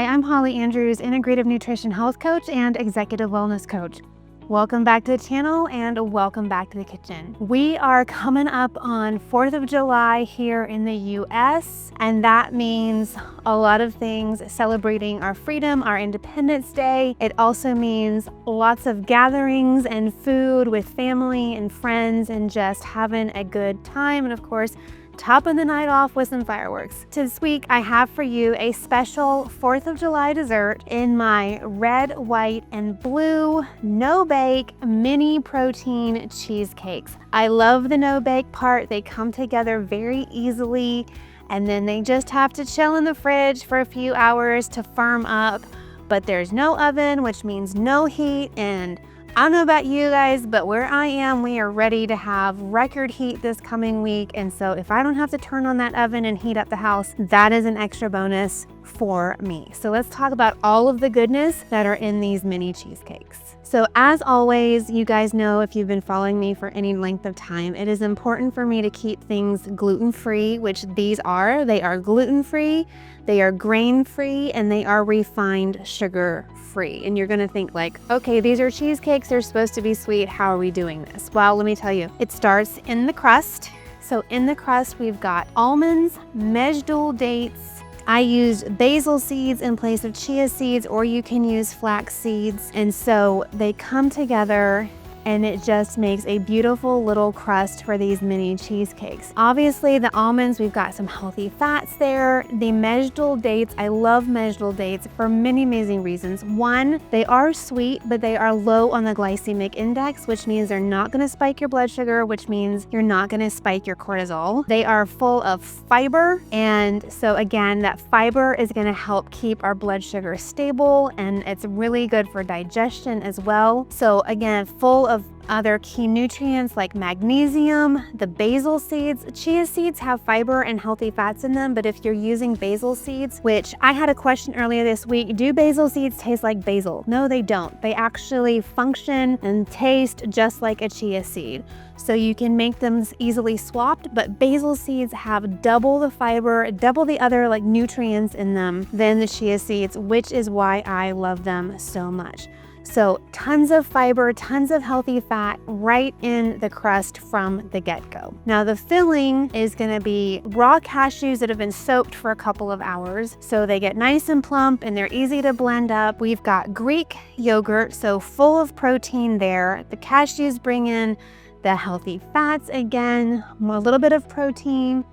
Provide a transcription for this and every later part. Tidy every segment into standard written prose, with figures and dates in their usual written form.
Hi, I'm Holly Andrews, Integrative Nutrition Health Coach and Executive Wellness Coach. Welcome back to the channel and welcome back to the kitchen. We are coming up on 4th of July here in the US, and that means a lot of things celebrating our freedom, our Independence Day. It also means lots of gatherings and food with family and friends and just having a good time, and of course, topping the night off with some fireworks. This week, I have for you a special 4th of July dessert in my red, white, and blue no-bake mini protein cheesecakes. I love the no-bake part. They come together very easily, and then they just have to chill in the fridge for a few hours to firm up. But there's no oven, which means no heat, and I don't know about you guys, but where I am, we are ready to have record heat this coming week. And so if I don't have to turn on that oven and heat up the house, that is an extra bonus for me. So let's talk about all of the goodness that are in these mini cheesecakes. So as always, you guys know if you've been following me for any length of time, it is important for me to keep things gluten-free, which these are. They are gluten-free, they are grain-free, and they are refined sugar-free. And you're gonna think like, okay, these are cheesecakes, they're supposed to be sweet, how are we doing this? Well, let me tell you, it starts in the crust. So in the crust, we've got almonds, medjool dates. I used basil seeds in place of chia seeds, or you can use flax seeds. And so they come together and it just makes a beautiful little crust for these mini cheesecakes. Obviously the almonds, we've got some healthy fats there. The medjool dates, I love medjool dates for many amazing reasons. One, they are sweet, but they are low on the glycemic index, which means they're not gonna spike your blood sugar, which means you're not gonna spike your cortisol. They are full of fiber, and so again, that fiber is gonna help keep our blood sugar stable, and it's really good for digestion as well. So again, full of other key nutrients like magnesium, the basil seeds. Chia seeds have fiber and healthy fats in them, but if you're using basil seeds, which I had a question earlier this week, do basil seeds taste like basil? No, they don't. They actually function and taste just like a chia seed. So you can make them easily swapped, but basil seeds have double the fiber, double the other like nutrients in them than the chia seeds, which is why I love them so much. So tons of fiber, tons of healthy fat right in the crust from the get-go. Now the filling is gonna be raw cashews that have been soaked for a couple of hours. So they get nice and plump and they're easy to blend up. We've got Greek yogurt, so full of protein there. The cashews bring in the healthy fats again, a little bit of protein,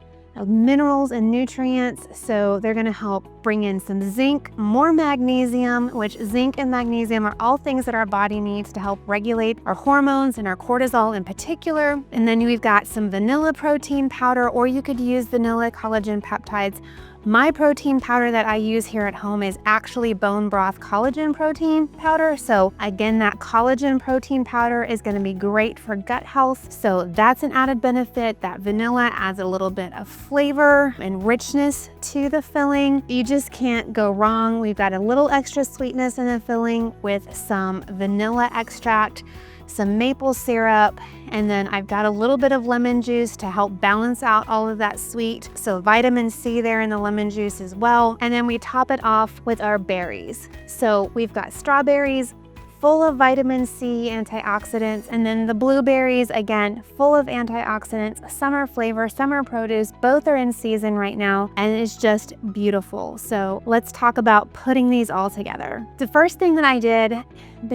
minerals and nutrients, so they're going to help bring in some zinc, more magnesium, which zinc and magnesium are all things that our body needs to help regulate our hormones and our cortisol in particular. And then we've got some vanilla protein powder, or you could use vanilla collagen peptides. My protein powder that I use here at home is actually bone broth collagen protein powder. So again, that collagen protein powder is going to be great for gut health. So that's an added benefit. That vanilla adds a little bit of flavor and richness to the filling. You just can't go wrong. We've got a little extra sweetness in the filling with some vanilla extract, some maple syrup, and then I've got a little bit of lemon juice to help balance out all of that sweet. So vitamin C there in the lemon juice as well. And then we top it off with our berries. So we've got strawberries, full of vitamin C antioxidants, and then the blueberries, again, full of antioxidants, summer flavor, summer produce, both are in season right now, and it's just beautiful. So let's talk about putting these all together. The first thing that I did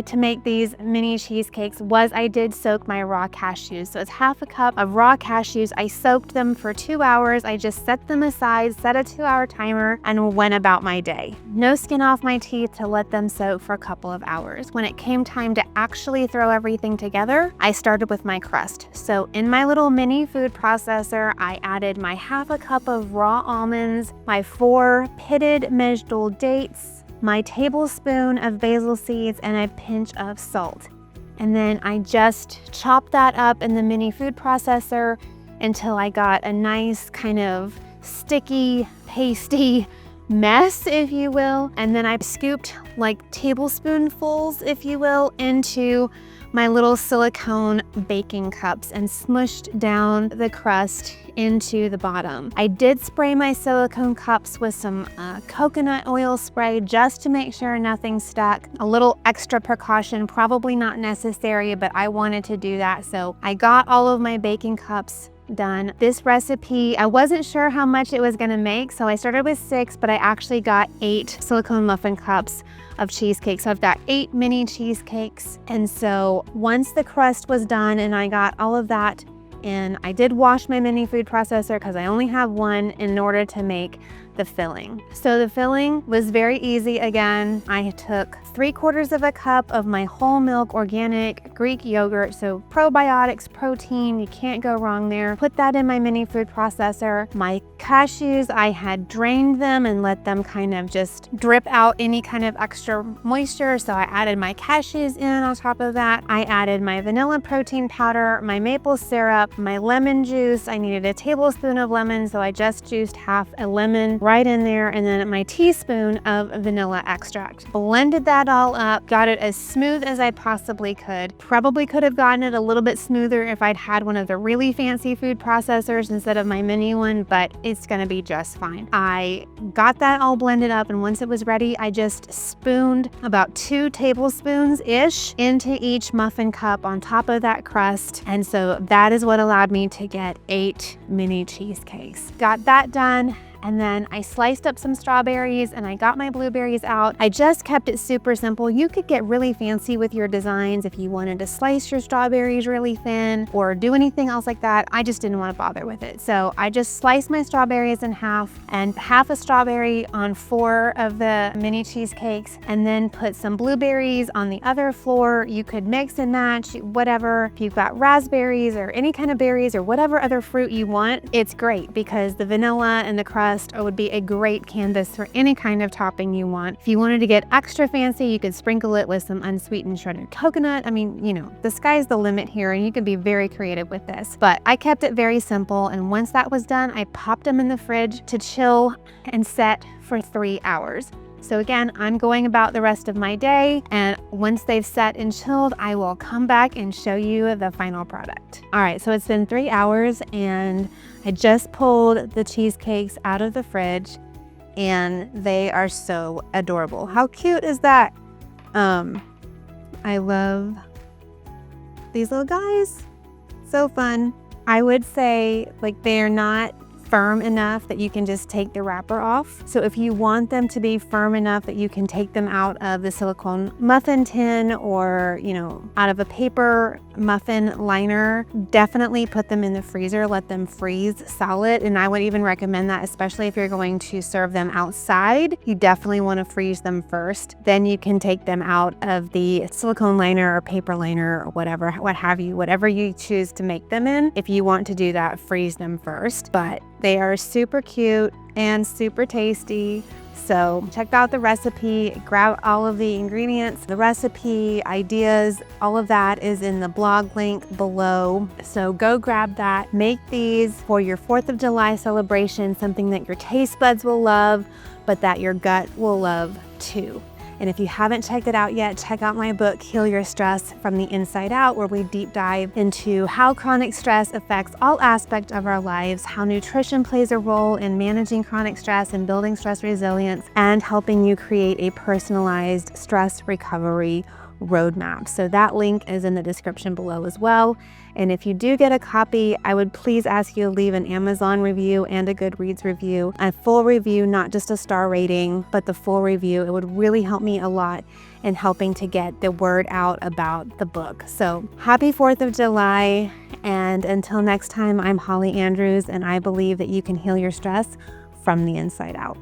to make these mini cheesecakes was I did soak my raw cashews. So it's half a cup of raw cashews. I soaked them for 2 hours. I just set them aside, set a 2-hour timer, and went about my day. No skin off my teeth to let them soak for a couple of hours. When it came time to actually throw everything together, I started with my crust. So in my little mini food processor, I added my half a cup of raw almonds, my 4 pitted medjool dates, my tablespoon of basil seeds, and a pinch of salt. And then I just chopped that up in the mini food processor until I got a nice kind of sticky, pasty mess, if you will. And then I scooped like tablespoonfuls, if you will, into my little silicone baking cups and smushed down the crust into the bottom. I did spray my silicone cups with some coconut oil spray just to make sure nothing stuck. A little extra precaution, probably not necessary, but I wanted to do that. So I got all of my baking cups done. This recipe, I wasn't sure how much it was gonna make, so I started with 6, but I actually got 8 silicone muffin cups of cheesecake. So I've got 8 mini cheesecakes. And so once the crust was done and I got all of that in, I did wash my mini food processor because I only have one in order to make the filling. So the filling was very easy again. I took 3/4 of a cup of my whole milk organic Greek yogurt, so probiotics, protein, you can't go wrong there. Put that in my mini food processor. My cashews, I had drained them and let them kind of just drip out any kind of extra moisture, so I added my cashews in on top of that. I added my vanilla protein powder, my maple syrup, my lemon juice. I needed a tablespoon of lemon, so I just juiced half a lemon right in there, and then my teaspoon of vanilla extract. Blended that all up, got it as smooth as I possibly could. Probably could have gotten it a little bit smoother if I'd had one of the really fancy food processors instead of my mini one, but it's gonna be just fine. I got that all blended up, and once it was ready, I just spooned about 2 tablespoons-ish into each muffin cup on top of that crust, and so that is what allowed me to get 8 mini cheesecakes. Got that done. And then I sliced up some strawberries and I got my blueberries out. I just kept it super simple. You could get really fancy with your designs if you wanted to slice your strawberries really thin or do anything else like that. I just didn't want to bother with it. So I just sliced my strawberries in half and half a strawberry on 4 of the mini cheesecakes, and then put some blueberries on the other floor. You could mix and match, whatever. If you've got raspberries or any kind of berries or whatever other fruit you want, it's great because the vanilla and the crust would be a great canvas for any kind of topping you want. If you wanted to get extra fancy, you could sprinkle it with some unsweetened shredded coconut. I mean, you know, the sky's the limit here and you can be very creative with this. But I kept it very simple, and once that was done, I popped them in the fridge to chill and set for 3 hours. So again, I'm going about the rest of my day, and once they've set and chilled, I will come back and show you the final product. All right, so it's been 3 hours and I just pulled the cheesecakes out of the fridge and they are so adorable. How cute is that? I love these little guys. So fun. I would say like they're not firm enough that you can just take the wrapper off. So if you want them to be firm enough that you can take them out of the silicone muffin tin or, you know, out of a paper muffin liner, definitely put them in the freezer, let them freeze solid. And I would even recommend that, especially if you're going to serve them outside, you definitely want to freeze them first. Then you can take them out of the silicone liner or paper liner or whatever, what have you, whatever you choose to make them in. If you want to do that, freeze them first. But they are super cute and super tasty. So check out the recipe, grab all of the ingredients, the recipe, ideas, all of that is in the blog link below. So go grab that. Make these for your 4th of July celebration, something that your taste buds will love, but that your gut will love too. And if you haven't checked it out yet, check out my book, Heal Your Stress from the Inside Out, where we deep dive into how chronic stress affects all aspects of our lives, how nutrition plays a role in managing chronic stress and building stress resilience, and helping you create a personalized stress recovery roadmap. So that link is in the description below as well. And if you do get a copy, I would please ask you to leave an Amazon review and a Goodreads review, a full review, not just a star rating, but the full review. It would really help me a lot in helping to get the word out about the book. So happy 4th of July. And until next time, I'm Holly Andrews, and I believe that you can heal your stress from the inside out.